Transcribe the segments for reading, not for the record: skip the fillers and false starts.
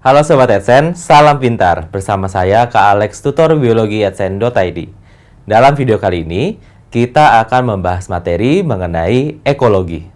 Halo Sobat Adsense, salam pintar. Bersama saya Kak Alex, tutor biologi adsense.id. Dalam video kali ini, kita akan membahas materi mengenai ekologi.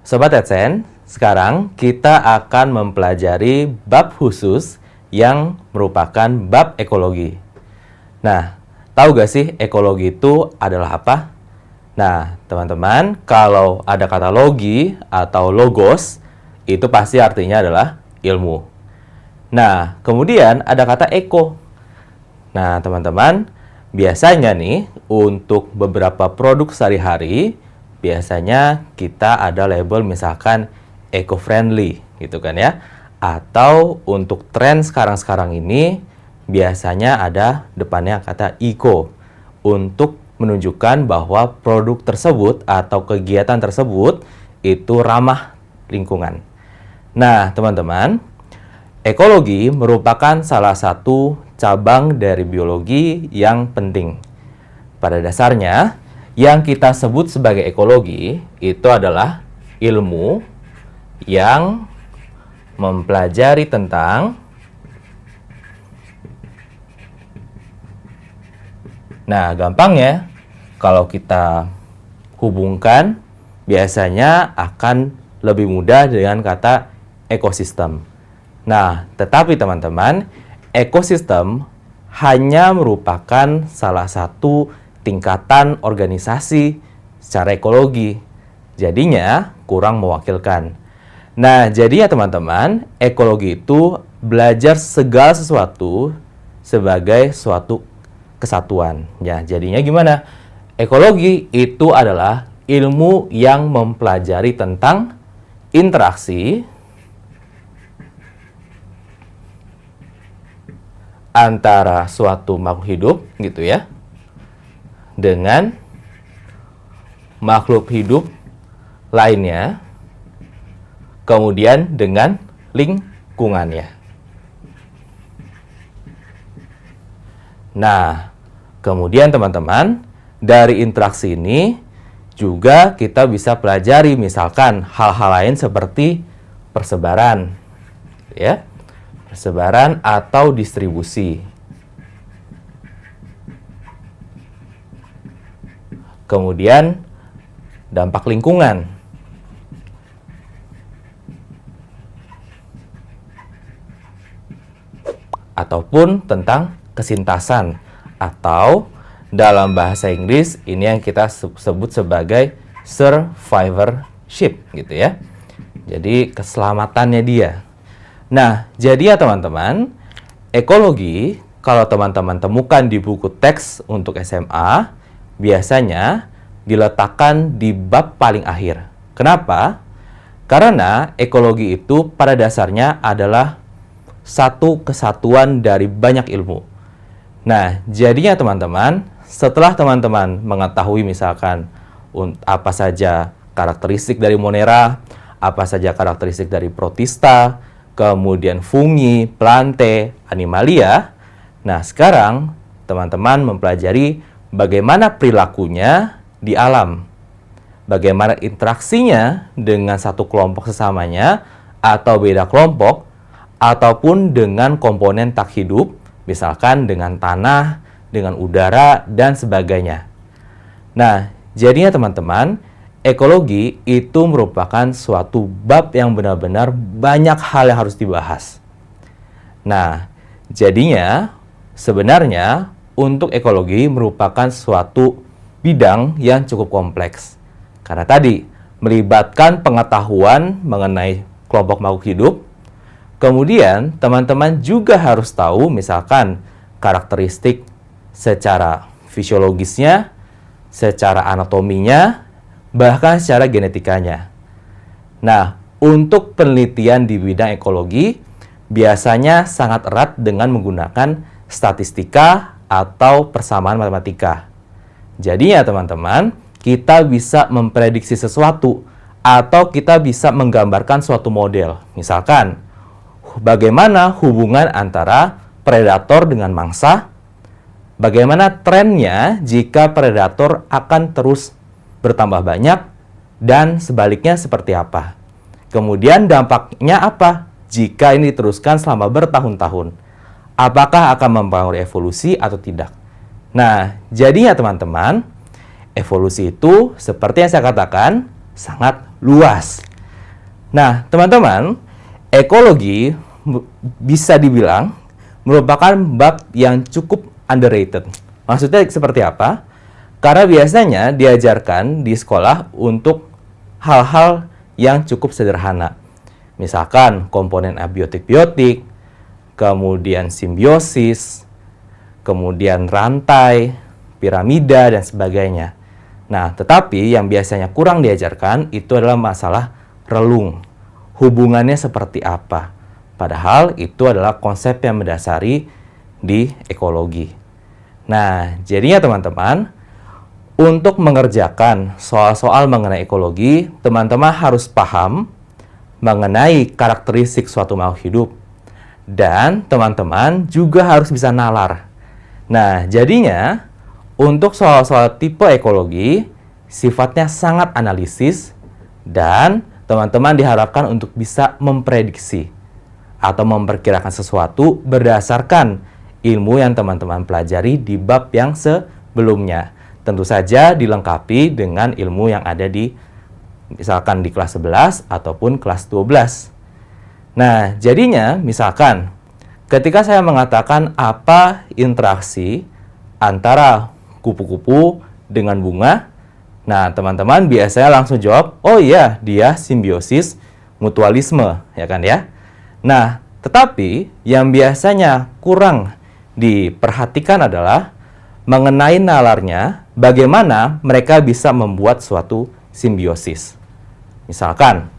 Sobat Adsense, sekarang kita akan mempelajari bab khusus yang merupakan bab ekologi. Nah, tahu gak sih ekologi itu adalah apa? Nah, teman-teman, kalau ada kata logi atau logos, itu pasti artinya adalah ilmu. Nah, kemudian ada kata eko. Nah, teman-teman, biasanya nih untuk beberapa produk sehari-hari, biasanya kita ada label misalkan eco-friendly gitu kan ya. Atau untuk tren sekarang-sekarang ini biasanya ada depannya kata eco untuk menunjukkan bahwa produk tersebut atau kegiatan tersebut itu ramah lingkungan. Nah, teman-teman, ekologi merupakan salah satu cabang dari biologi yang penting. Pada dasarnya, yang kita sebut sebagai ekologi itu adalah ilmu yang mempelajari tentang gampangnya kalau kita hubungkan biasanya akan lebih mudah dengan kata ekosistem. Nah, tetapi teman-teman, ekosistem hanya merupakan salah satu tingkatan organisasi secara ekologi. Jadinya kurang mewakilkan. Nah, jadinya teman-teman, ekologi itu belajar segala sesuatu sebagai suatu kesatuan. Ya, jadinya gimana? Ekologi itu adalah ilmu yang mempelajari tentang interaksi antara suatu makhluk hidup gitu ya dengan makhluk hidup lainnya, kemudian dengan lingkungannya. Nah, kemudian teman-teman, dari interaksi ini juga kita bisa pelajari misalkan hal-hal lain seperti persebaran, ya, persebaran atau distribusi. Kemudian dampak lingkungan. Ataupun tentang kesintasan. Atau dalam bahasa Inggris ini yang kita sebut sebagai survivorship gitu ya. Jadi keselamatannya dia. Nah, jadi ya teman-teman, ekologi kalau teman-teman temukan di buku teks untuk SMA, biasanya diletakkan di bab paling akhir. Kenapa? Karena ekologi itu pada dasarnya adalah satu kesatuan dari banyak ilmu. Nah, jadinya teman-teman, setelah teman-teman mengetahui misalkan apa saja karakteristik dari Monera, apa saja karakteristik dari Protista, kemudian fungi, plante, animalia. Nah, sekarang teman-teman mempelajari bagaimana perilakunya di alam, bagaimana interaksinya dengan satu kelompok sesamanya atau beda kelompok, ataupun dengan komponen tak hidup, misalkan dengan tanah, dengan udara, dan sebagainya. Nah, jadinya teman-teman, ekologi itu merupakan suatu bab yang benar-benar banyak hal yang harus dibahas. Nah, jadinya sebenarnya untuk ekologi merupakan suatu bidang yang cukup kompleks. Karena tadi melibatkan pengetahuan mengenai kelompok makhluk hidup. Kemudian teman-teman juga harus tahu misalkan karakteristik secara fisiologisnya, secara anatominya, bahkan secara genetikanya. Nah, untuk penelitian di bidang ekologi biasanya sangat erat dengan menggunakan statistika atau persamaan matematika. Jadinya teman-teman, kita bisa memprediksi sesuatu atau kita bisa menggambarkan suatu model. Misalkan, bagaimana hubungan antara predator dengan mangsa, bagaimana trennya jika predator akan terus bertambah banyak, dan sebaliknya seperti apa. Kemudian dampaknya apa jika ini diteruskan selama bertahun-tahun. Apakah akan mempengaruhi evolusi atau tidak? Nah, jadinya teman-teman, evolusi itu seperti yang saya katakan, sangat luas. Nah, teman-teman, ekologi bisa dibilang merupakan bab yang cukup underrated. Maksudnya seperti apa? Karena biasanya diajarkan di sekolah untuk hal-hal yang cukup sederhana. Misalkan komponen abiotik-biotik, kemudian simbiosis, kemudian rantai, piramida, dan sebagainya. Nah, tetapi yang biasanya kurang diajarkan itu adalah masalah relung. Hubungannya seperti apa? Padahal itu adalah konsep yang mendasari di ekologi. Nah, jadinya teman-teman, untuk mengerjakan soal-soal mengenai ekologi, teman-teman harus paham mengenai karakteristik suatu makhluk hidup. Dan teman-teman juga harus bisa nalar. Nah, jadinya untuk soal-soal tipe ekologi, sifatnya sangat analisis dan teman-teman diharapkan untuk bisa memprediksi atau memperkirakan sesuatu berdasarkan ilmu yang teman-teman pelajari di bab yang sebelumnya. Tentu saja dilengkapi dengan ilmu yang ada di misalkan di kelas 11 ataupun kelas 12. Nah, jadinya misalkan ketika saya mengatakan apa interaksi antara kupu-kupu dengan bunga, nah teman-teman biasanya langsung jawab, oh iya, dia simbiosis mutualisme, ya kan ya? Nah, tetapi yang biasanya kurang diperhatikan adalah mengenai nalarnya, bagaimana mereka bisa membuat suatu simbiosis. Misalkan,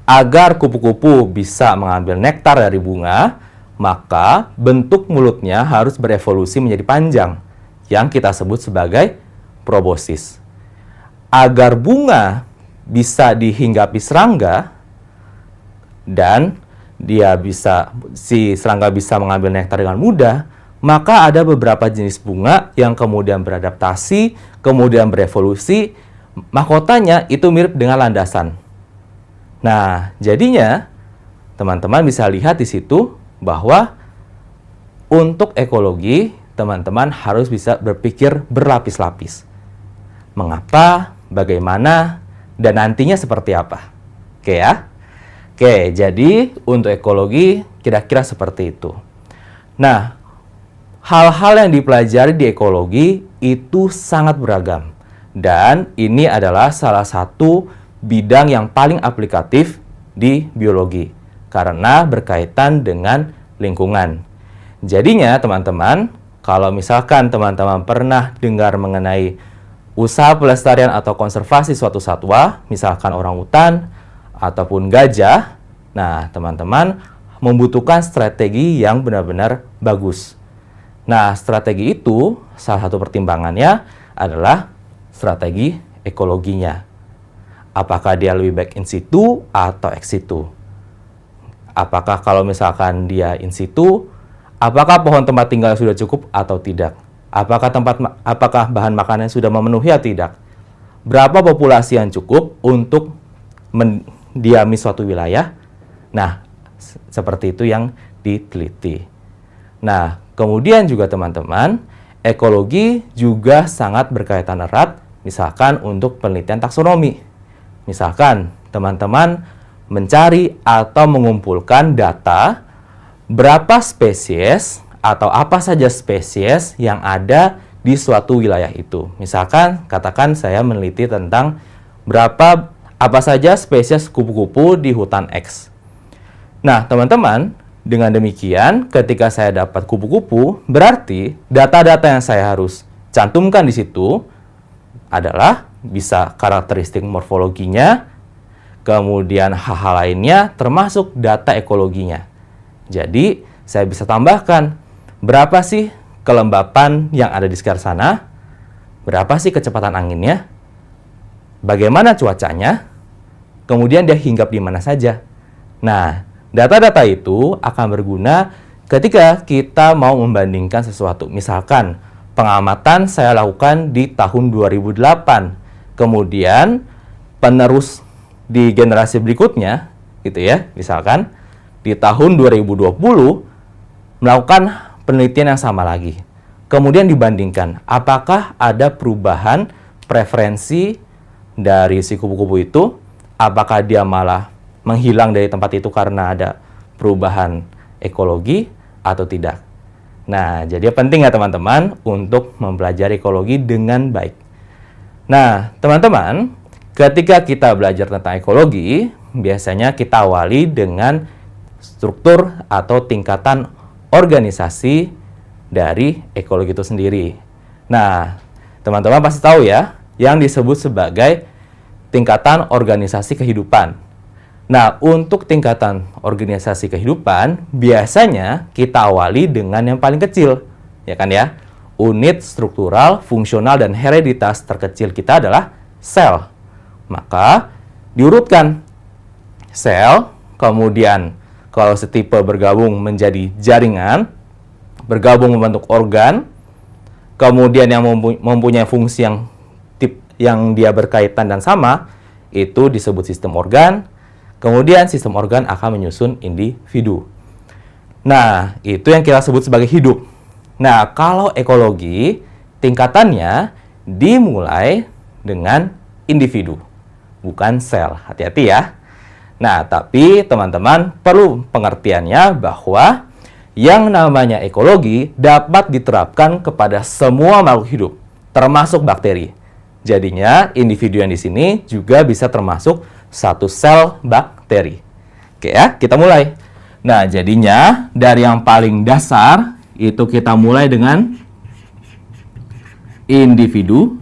agar kupu-kupu bisa mengambil nektar dari bunga, maka bentuk mulutnya harus berevolusi menjadi panjang, yang kita sebut sebagai proboscis. Agar bunga bisa dihinggapi serangga dan si serangga bisa mengambil nektar dengan mudah, maka ada beberapa jenis bunga yang kemudian beradaptasi, kemudian berevolusi, mahkotanya itu mirip dengan landasan. Nah, jadinya teman-teman bisa lihat di situ bahwa untuk ekologi, teman-teman harus bisa berpikir berlapis-lapis. Mengapa, bagaimana, dan nantinya seperti apa. Oke ya? Oke, jadi untuk ekologi kira-kira seperti itu. Nah, hal-hal yang dipelajari di ekologi itu sangat beragam. Dan ini adalah salah satu bidang yang paling aplikatif di biologi. Karena berkaitan dengan lingkungan. Jadinya teman-teman, kalau misalkan teman-teman pernah dengar mengenai usaha pelestarian atau konservasi suatu satwa, misalkan orangutan ataupun gajah, nah teman-teman membutuhkan strategi yang benar-benar bagus. Nah, strategi itu salah satu pertimbangannya adalah strategi ekologinya. Apakah dia lebih baik in situ atau ex situ? Apakah kalau misalkan dia in situ, apakah pohon tempat tinggal sudah cukup atau tidak? Apakah bahan makanan sudah memenuhi atau tidak? Berapa populasi yang cukup untuk mendiami suatu wilayah? Nah, seperti itu yang diteliti. Nah, kemudian juga teman-teman, ekologi juga sangat berkaitan erat, misalkan untuk penelitian taksonomi. Misalkan teman-teman mencari atau mengumpulkan data berapa spesies atau apa saja spesies yang ada di suatu wilayah itu. Misalkan, katakan saya meneliti tentang apa saja spesies kupu-kupu di hutan X. Nah, teman-teman, dengan demikian, ketika saya dapat kupu-kupu, berarti data-data yang saya harus cantumkan di situ adalah bisa karakteristik morfologinya, kemudian hal-hal lainnya, termasuk data ekologinya. Jadi, saya bisa tambahkan berapa sih kelembapan yang ada di sekitar sana, berapa sih kecepatan anginnya, bagaimana cuacanya, kemudian dia hinggap di mana saja. Nah, data-data itu akan berguna ketika kita mau membandingkan sesuatu. Misalkan, pengamatan saya lakukan di tahun 2008. Kemudian, penerus di generasi berikutnya, gitu ya, misalkan, di tahun 2020, melakukan penelitian yang sama lagi. Kemudian dibandingkan, apakah ada perubahan preferensi dari si kupu-kupu itu? Apakah dia malah menghilang dari tempat itu karena ada perubahan ekologi atau tidak? Nah, jadi penting ya teman-teman untuk mempelajari ekologi dengan baik. Nah, teman-teman, ketika kita belajar tentang ekologi, biasanya kita awali dengan struktur atau tingkatan organisasi dari ekologi itu sendiri. Nah, teman-teman pasti tahu ya, yang disebut sebagai tingkatan organisasi kehidupan. Nah, untuk tingkatan organisasi kehidupan, biasanya kita awali dengan yang paling kecil, ya kan ya? Unit struktural, fungsional, dan hereditas terkecil kita adalah sel. Maka, diurutkan sel, kemudian kalau setipe bergabung menjadi jaringan, bergabung membentuk organ, kemudian yang mempunyai fungsi yang dia berkaitan dan sama, itu disebut sistem organ. Kemudian sistem organ akan menyusun individu. Nah, itu yang kita sebut sebagai hidup. Nah, kalau ekologi, tingkatannya dimulai dengan individu, bukan sel. Hati-hati ya. Nah, tapi teman-teman perlu pengertiannya bahwa yang namanya ekologi dapat diterapkan kepada semua makhluk hidup, termasuk bakteri. Jadinya, individu yang di sini juga bisa termasuk satu sel bakteri. Oke ya, kita mulai. Nah, jadinya dari yang paling dasar, itu kita mulai dengan individu.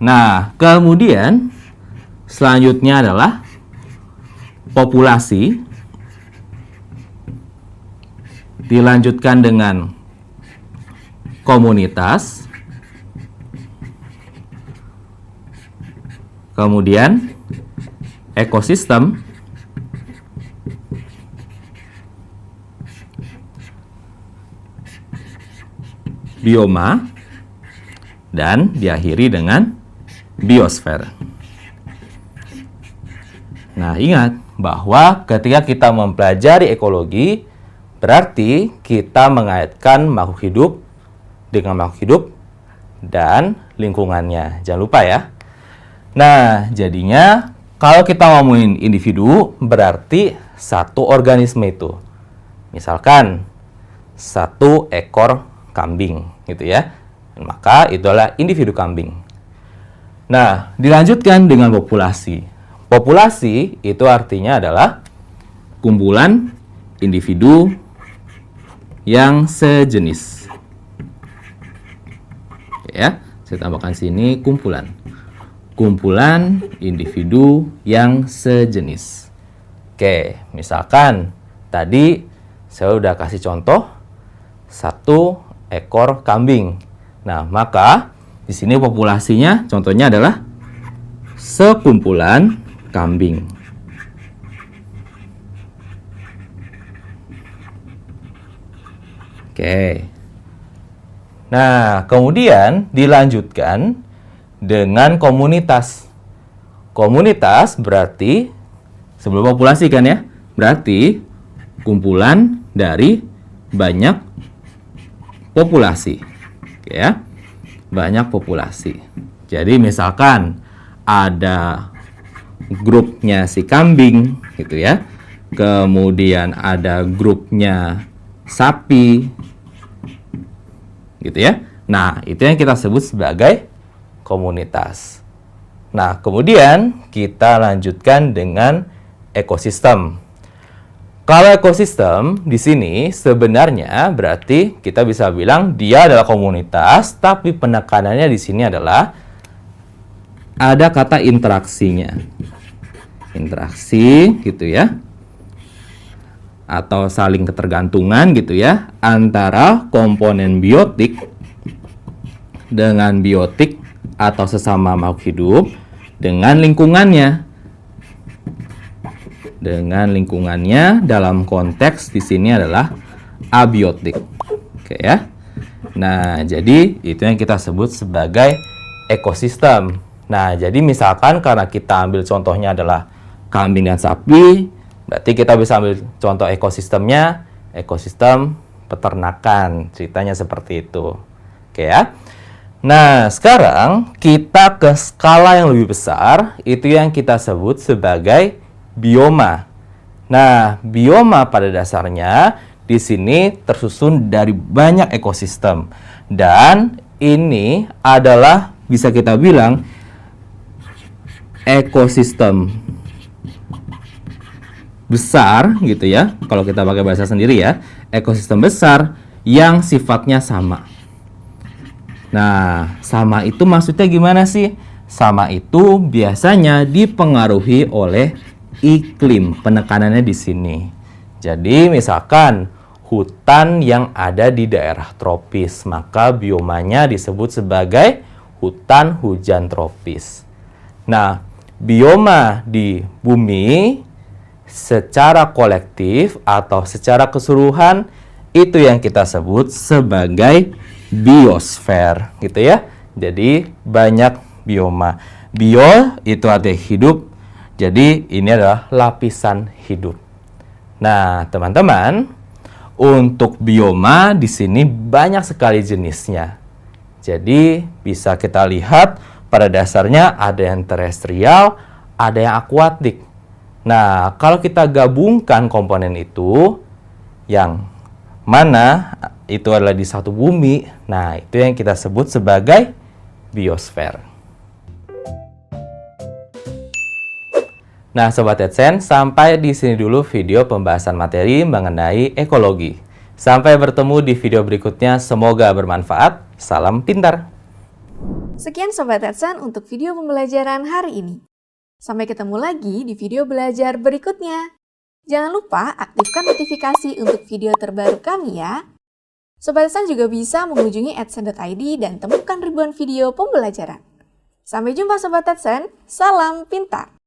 Nah, kemudian selanjutnya adalah populasi. Dilanjutkan dengan komunitas. Kemudian ekosistem. Bioma. Dan diakhiri dengan biosfer. Nah, ingat bahwa ketika kita mempelajari ekologi, berarti kita mengaitkan makhluk hidup dengan makhluk hidup dan lingkungannya. Jangan lupa ya. Nah, jadinya kalau kita ngomongin individu, berarti satu organisme itu. Misalkan, satu ekor kambing, gitu ya. Maka itu adalah individu kambing. Nah, dilanjutkan dengan populasi. Populasi itu artinya adalah kumpulan individu yang sejenis. Ya, saya tambahkan sini kumpulan. Kumpulan individu yang sejenis. Oke, misalkan tadi saya udah kasih contoh satu ekor kambing. Nah, maka di sini populasinya contohnya adalah sekumpulan kambing. Oke. Nah, kemudian dilanjutkan dengan komunitas. Komunitas berarti sebelum populasi kan ya? Berarti kumpulan dari banyak populasi. Oke ya. Banyak populasi. Jadi misalkan ada grupnya si kambing gitu ya. Kemudian ada grupnya sapi gitu ya. Nah, itu yang kita sebut sebagai komunitas. Nah, kemudian kita lanjutkan dengan ekosistem. Kalau ekosistem di sini sebenarnya berarti kita bisa bilang dia adalah komunitas, tapi penekanannya di sini adalah ada kata interaksinya. Interaksi gitu ya. Atau saling ketergantungan gitu ya antara komponen biotik dengan biotik atau sesama makhluk hidup dengan lingkungannya. dengan lingkungannya dalam konteks di sini adalah abiotik. Oke ya. Nah, jadi itu yang kita sebut sebagai ekosistem. Nah, jadi misalkan karena kita ambil contohnya adalah kambing dan sapi, berarti kita bisa ambil contoh ekosistemnya, ekosistem peternakan. Ceritanya seperti itu. Oke ya. Nah, sekarang kita ke skala yang lebih besar, itu yang kita sebut sebagai bioma. Nah, bioma pada dasarnya di sini tersusun dari banyak ekosistem. Dan ini adalah bisa kita bilang ekosistem besar gitu ya. Kalau kita pakai bahasa sendiri ya, ekosistem besar yang sifatnya sama. Nah, sama itu maksudnya gimana sih? Sama itu biasanya dipengaruhi oleh iklim, penekanannya di sini. Jadi, misalkan hutan yang ada di daerah tropis, maka biomanya disebut sebagai hutan hujan tropis. Nah, bioma di bumi secara kolektif atau secara keseluruhan itu yang kita sebut sebagai biosfer, gitu ya. Jadi banyak bioma. Bio itu artinya hidup. Jadi ini adalah lapisan hidup. Nah, teman-teman, untuk bioma di sini banyak sekali jenisnya. Jadi bisa kita lihat pada dasarnya ada yang terestrial, ada yang akuatik. Nah, kalau kita gabungkan komponen itu, yang mana itu adalah di satu bumi, nah itu yang kita sebut sebagai biosfer. Nah, Sobat AdSense, sampai di sini dulu video pembahasan materi mengenai ekologi. Sampai bertemu di video berikutnya, semoga bermanfaat. Salam pintar! Sekian Sobat AdSense untuk video pembelajaran hari ini. Sampai ketemu lagi di video belajar berikutnya. Jangan lupa aktifkan notifikasi untuk video terbaru kami ya. Sobat AdSense juga bisa mengunjungi adsense.id dan temukan ribuan video pembelajaran. Sampai jumpa Sobat AdSense, salam pintar!